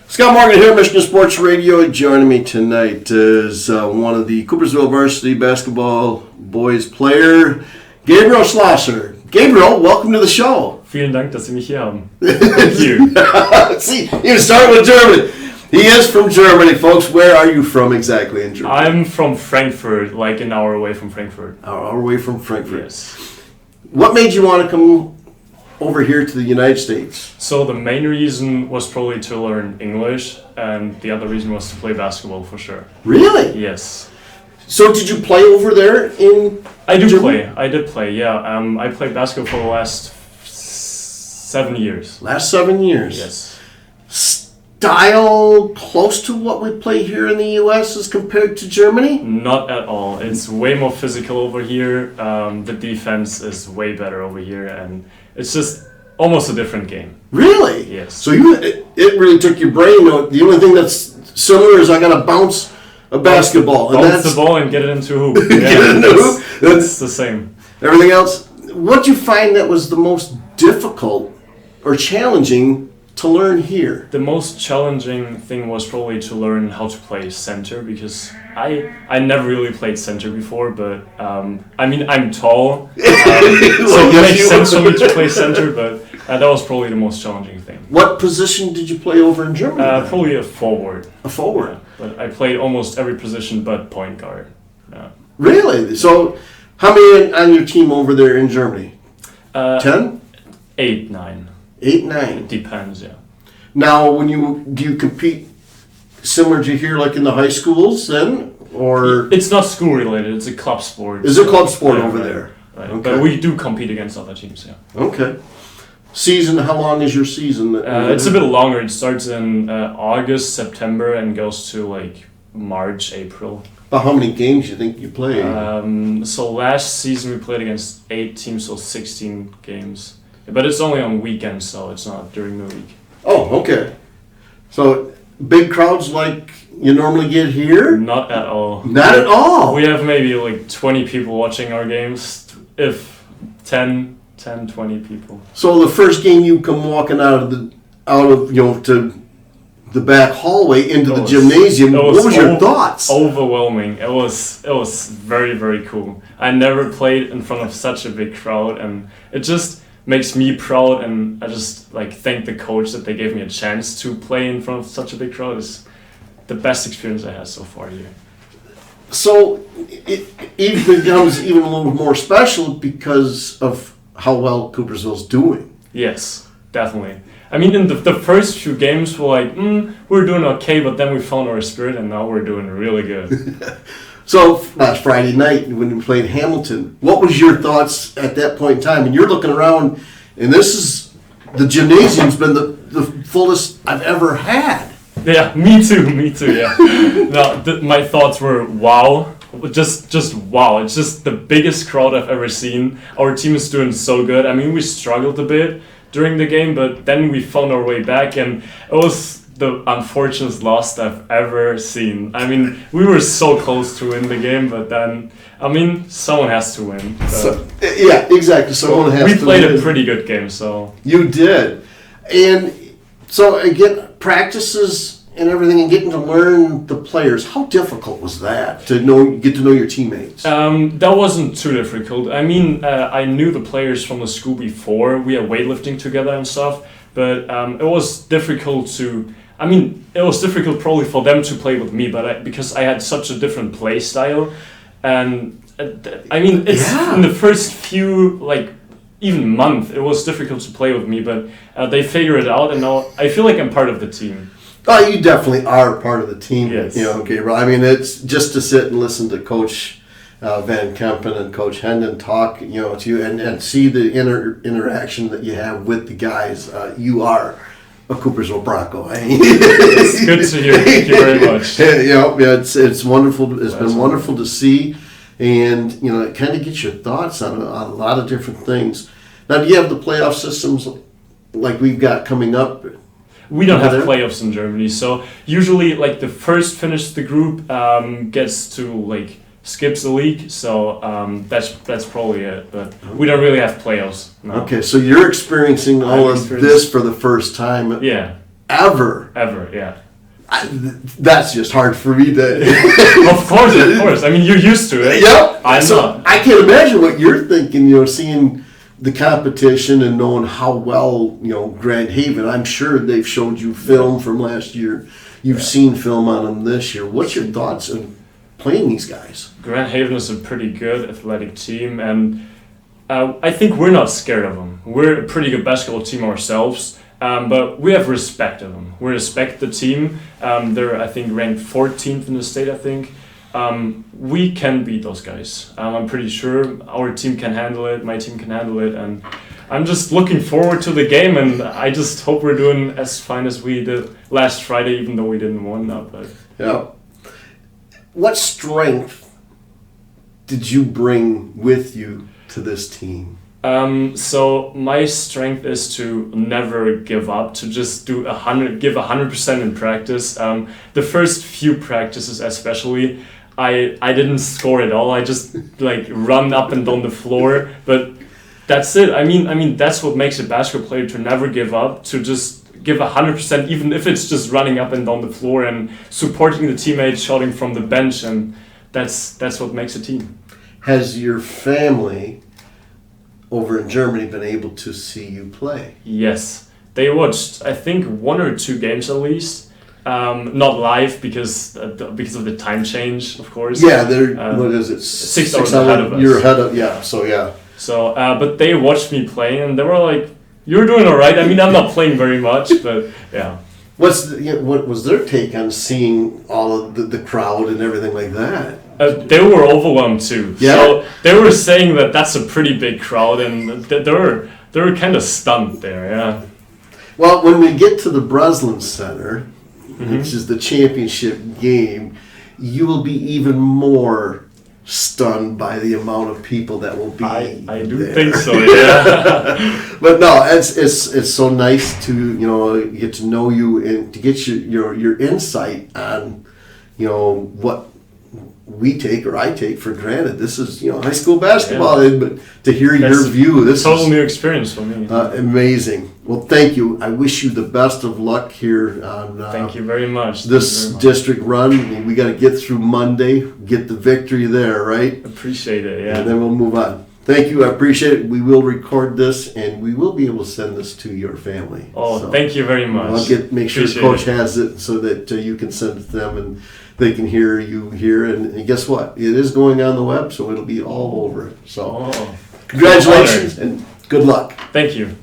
Scott Morgan here, Michigan Sports Radio. Joining me tonight is one of the Coopersville Varsity Basketball Boys player, Gabriel S. Gabriel, welcome to the show. Vielen Dank, dass Sie mich hier haben. Thank you. See, you started with Germany. He is from Germany, folks. Where are you from exactly in Germany? I'm from Frankfurt, like an hour away from Frankfurt. An hour away from Frankfurt. Yes. What made you want to come over here to the United States? So the main reason was probably to learn English, and the other reason was to play basketball for sure. Really? Yes. So did you play over there in Germany? I did play, yeah. I played basketball for the last 7 years. Last 7 years? Yes. Style close to what we play here in the U.S. as compared to Germany? Not at all. It's way more physical over here. The defense is way better over here, and it's just almost a different game. Really? Yes. So it really took your brain. The only thing that's similar is I got to bounce a basketball. Bounce the ball and get it into hoop. Get it into hoop. That's the same. Everything else. What did you find that was the most difficult or challenging to learn here? The most challenging thing was probably to learn how to play center, because I never really played center before, but I'm tall, so it makes sense for me to play center, but that was probably the most challenging thing. What position did you play over in Germany? Probably a forward. A forward? Yeah, but I played almost every position but point guard. Yeah. Really? So how many on your team over there in Germany? 10? 8, 9. 8, 9. It depends, yeah. Now, do you compete similar to here, like in the high schools then, or it's not school related? It's a club sport. Is it a club sport over there? Right. Okay. But we do compete against other teams, yeah. Okay. Season? How long is your season? It's a bit longer. It starts in August, September, and goes to like March, April. About how many games do you think you played? So last season we played against 8 teams, so 16 games. But it's only on weekends, so it's not during the week. Oh, okay. So big crowds like you normally get here? Not at all. Not at all? We have maybe like 20 people watching our games, if 10, 20 people. So the first game you come walking out of to the back hallway into the gymnasium, what was your thoughts? Overwhelming. It was very, very cool. I never played in front of such a big crowd, and it just makes me proud, and I just thank the coach that they gave me a chance to play in front of such a big crowd. It's the best experience I had so far here. So it becomes even a little more special because of how well Coopersville's doing. Yes, definitely. I mean, in the first few games we're doing okay, but then we found our spirit, and now we're doing really good. So last Friday night when you played Hamilton, what was your thoughts at that point in time? And you're looking around, and the gymnasium's been the fullest I've ever had. Yeah, me too, yeah. No, my thoughts were, wow. Just wow. It's just the biggest crowd I've ever seen. Our team is doing so good. I mean, we struggled a bit during the game, but then we found our way back, and it was the unfortunate loss I've ever seen. I mean, we were so close to win the game, but then, someone has to win. So. Yeah, exactly. Someone has to win. We played a pretty good game, so. You did. And so, again, practices and everything and getting to learn the players, how difficult was that to get to know your teammates? That wasn't too difficult. I knew the players from the school before. We had weightlifting together and stuff, but it was difficult probably for them to play with me, but because I had such a different play style, and it's in the first few even month it was difficult to play with me, but they figure it out, and now I feel like I'm part of the team. Oh, you definitely are part of the team. Yes. Gabriel. It's just to sit and listen to Coach Van Kempen and Coach Hendon talk, to you and see the interaction that you have with the guys. You are a Coopersville Bronco. It's good to hear. Thank you very much. It's wonderful. It's been wonderful to see, and it kind of gets your thoughts on a lot of different things. Now, do you have the playoff systems like we've got coming up? We don't have playoffs in Germany, so usually the first finish the group gets to skips the league, so that's probably it. But we don't really have playoffs. No. Okay, so you're experiencing all of this for the first time. Yeah. ever. Ever, yeah. That's just hard for me to. Of course. I mean, you're used to it. Yep. I'm not. I can't imagine what you're thinking. Seeing the competition and knowing how well Grand Haven. I'm sure they've showed you film from last year. You've seen film on them this year. What's your thoughts on playing these guys? Grand Haven is a pretty good athletic team, and I think we're not scared of them. We're a pretty good basketball team ourselves. But we have respect of them. We respect the team. They're, I think, ranked 14th in the state, I think. We can beat those guys. I'm pretty sure our team can handle it, my team can handle it, and I'm just looking forward to the game, and I just hope we're doing as fine as we did last Friday, even though we didn't win that. But yeah. What strength did you bring with you to this team? So my strength is to never give up, to just give 100% in practice. The first few practices especially, I didn't score at all. I just run up and down the floor, but that's it. I mean that's what makes a basketball player, to never give up, to just give 100%, even if it's just running up and down the floor and supporting the teammates, shouting from the bench, and that's what makes a team. Has your family over in Germany been able to see you play? Yes, they watched, I think, 1 or 2 games at least. Not live because of the time change, of course. Yeah, they're what is it? 6 hours ahead of us. You're ahead of yeah. So, but they watched me playing and they were like, "You're doing all right." I mean, I'm not playing very much, but yeah. What was their take on seeing all of the crowd and everything like that? They were overwhelmed too. Yeah. So they were saying that that's a pretty big crowd, and they were kind of stunned there. Yeah. Well, when we get to the Breslin Center, which is the championship game, you will be even more stunned by the amount of people that will be I do there. think so, yeah. But no, it's so nice to get to know you and to get your insight on what we take or I take for granted. This is high school basketball, but to hear your view, this total is new experience for me. amazing. Well, thank you. I wish you the best of luck here on Thank you very much. this district run. We got to get through Monday, get the victory there, right? Appreciate it, yeah. And then we'll move on. Thank you. I appreciate it. We will record this, and we will be able to send this to your family. Oh, thank you very much. I'll make sure Appreciate Coach it. has it so that you can send it to them, and they can hear you here. And guess what? It is going on the web, so it'll be all over it. So, Oh, congratulations and good luck. thank you.